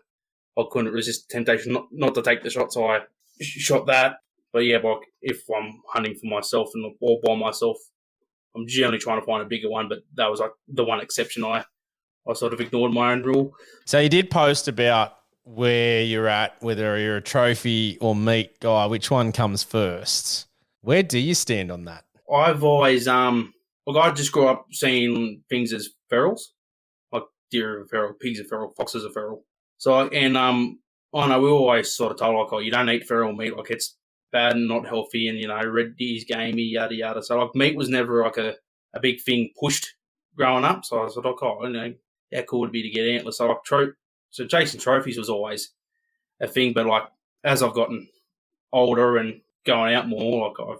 couldn't resist the temptation not to take the shot, so I shot that. But yeah, like if I'm hunting for myself or by myself, I'm generally trying to find a bigger one, but that was like the one exception I sort of ignored my own rule. So you did post about where you're at, whether you're a trophy or meat guy, which one comes first. Where do you stand on that? I've always, I just grew up seeing things as ferals, like deer are feral, pigs are feral, foxes are feral. So, I know we always sort of told, like, you don't eat feral meat, like it's bad and not healthy, and, red deer's gamey, yada, yada. So, like, meat was never, like, a big thing pushed growing up. So I was like, how cool would it be to get antlers? So, like, so chasing trophies was always a thing, but, like, as I've gotten older and going out more, like,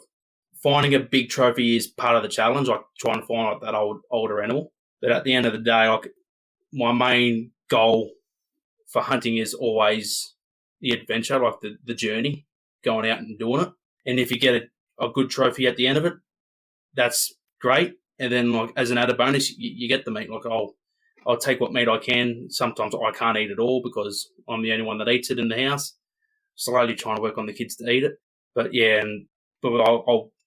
finding a big trophy is part of the challenge, like trying to find like that older animal. But at the end of the day, like my main goal for hunting is always the adventure, like the journey, going out and doing it. And if you get a good trophy at the end of it, that's great. And then like as an added bonus, you get the meat. Like I'll take what meat I can. Sometimes I can't eat it all because I'm the only one that eats it in the house. Slowly trying to work on the kids to eat it. But yeah, but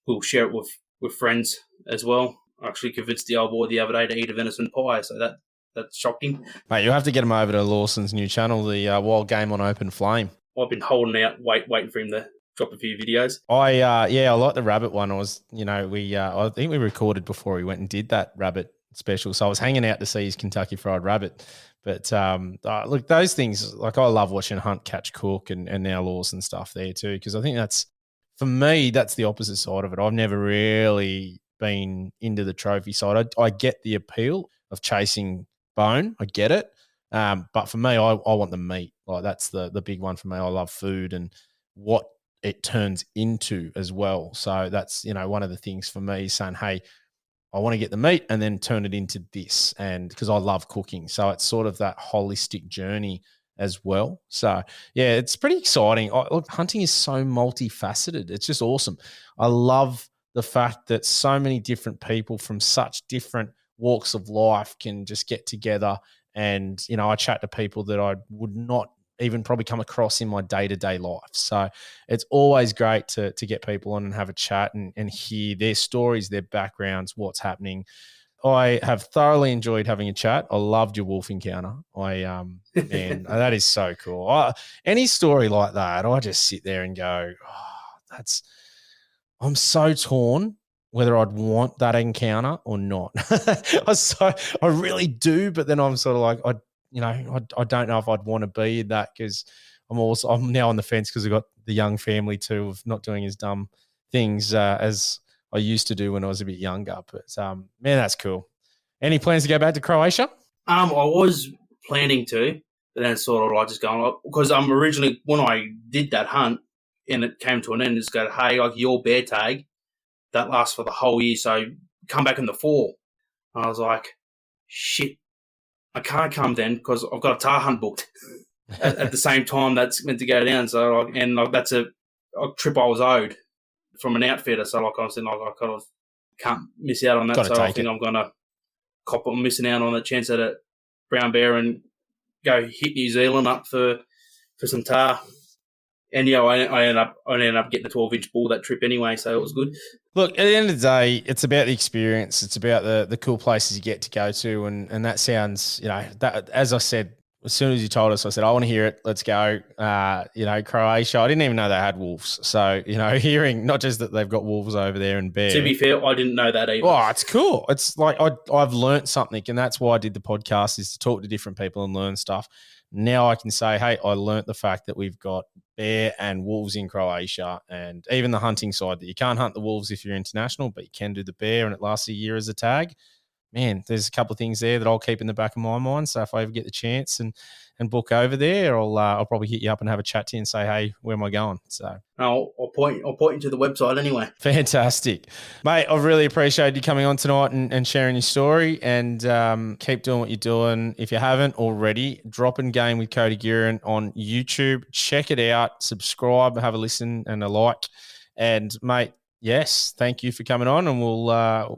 we'll share it with friends as well. I actually convinced the old boy the other day to eat a venison pie, so that shocked him. Mate, you'll have to get him over to Lawson's new channel, the Wild Game on Open Flame. I've been holding out, waiting for him to drop a few videos. I like the rabbit one. I think we recorded before he went and did that rabbit special, so I was hanging out to see his Kentucky Fried Rabbit. But look, those things, like I love watching Hunt, Catch, Cook and now Lawson stuff there too, because I think for me, that's the opposite side of it. I've never really been into the trophy side. I get the appeal of chasing bone. I get it. But for me, I want the meat. Like that's the big one for me. I love food and what it turns into as well. So that's, one of the things for me saying, hey, I want to get the meat and then turn it into this. And because I love cooking. So it's sort of that holistic journey as well. So yeah, it's pretty exciting. Look, hunting is so multifaceted. It's just awesome. I love the fact that so many different people from such different walks of life can just get together. And, I chat to people that I would not even probably come across in my day-to-day life. So it's always great to get people on and have a chat and hear their stories, their backgrounds, what's happening. I have thoroughly enjoyed having a chat. I loved your wolf encounter. Man, that is so cool. Any story like that, I just sit there and go, I'm so torn whether I'd want that encounter or not. I really do, but then I'm sort of like, I don't know if I'd want to be in that because I'm now on the fence because I've got the young family too of not doing as dumb things as I used to do when I was a bit younger. But man, that's cool. Any plans to go back to Croatia? I was planning to, but then sort of like just going because I'm originally when I did that hunt and it came to an end, it's go, hey, like your bear tag that lasts for the whole year, so come back in the fall. And I was like, shit, I can't come then because I've got a tar hunt booked at the same time that's meant to go down. So that's a trip I was owed from an outfitter. So like I was saying, like I kind of can't miss out on that. So I think I'm gonna cop on missing out on the chance at a brown bear and go hit New Zealand up for some tar. And I ended up getting a 12-inch bull that trip anyway, so it was good. Look, at the end of the day, it's about the experience. It's about the cool places you get to go to, and that sounds, that as I said, as soon as you told us, I said, I want to hear it. Let's go. Croatia. I didn't even know they had wolves. So, hearing not just that they've got wolves over there and bear. To be fair, I didn't know that either. Oh, it's cool. It's like I've learnt something, and that's why I did the podcast is to talk to different people and learn stuff. Now I can say, hey, I learnt the fact that we've got bear and wolves in Croatia, and even the hunting side that you can't hunt the wolves if you're international, but you can do the bear and it lasts a year as a tag. Man, there's a couple of things there that I'll keep in the back of my mind. So if I ever get the chance and book over there, I'll probably hit you up and have a chat to you and say, hey, where am I going? So I'll point you to the website anyway. Fantastic. Mate, I've really appreciated you coming on tonight and sharing your story, and keep doing what you're doing. If you haven't already, drop in Game with Cody Gearon on YouTube. Check it out, subscribe, have a listen and a like. And mate, yes, thank you for coming on, and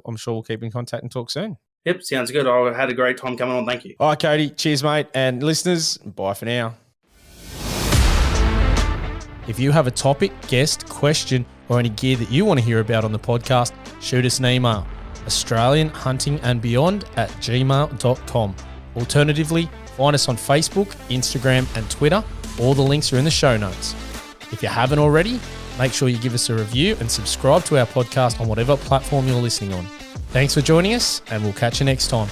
I'm sure we'll keep in contact and talk soon. Yep, sounds good. I had a great time coming on. Thank you. All right, Cody. Cheers, mate. And listeners, bye for now. If you have a topic, guest, question, or any gear that you want to hear about on the podcast, shoot us an email, australianhuntingandbeyond@gmail.com. Alternatively, find us on Facebook, Instagram, and Twitter. All the links are in the show notes. If you haven't already, make sure you give us a review and subscribe to our podcast on whatever platform you're listening on. Thanks for joining us, and we'll catch you next time.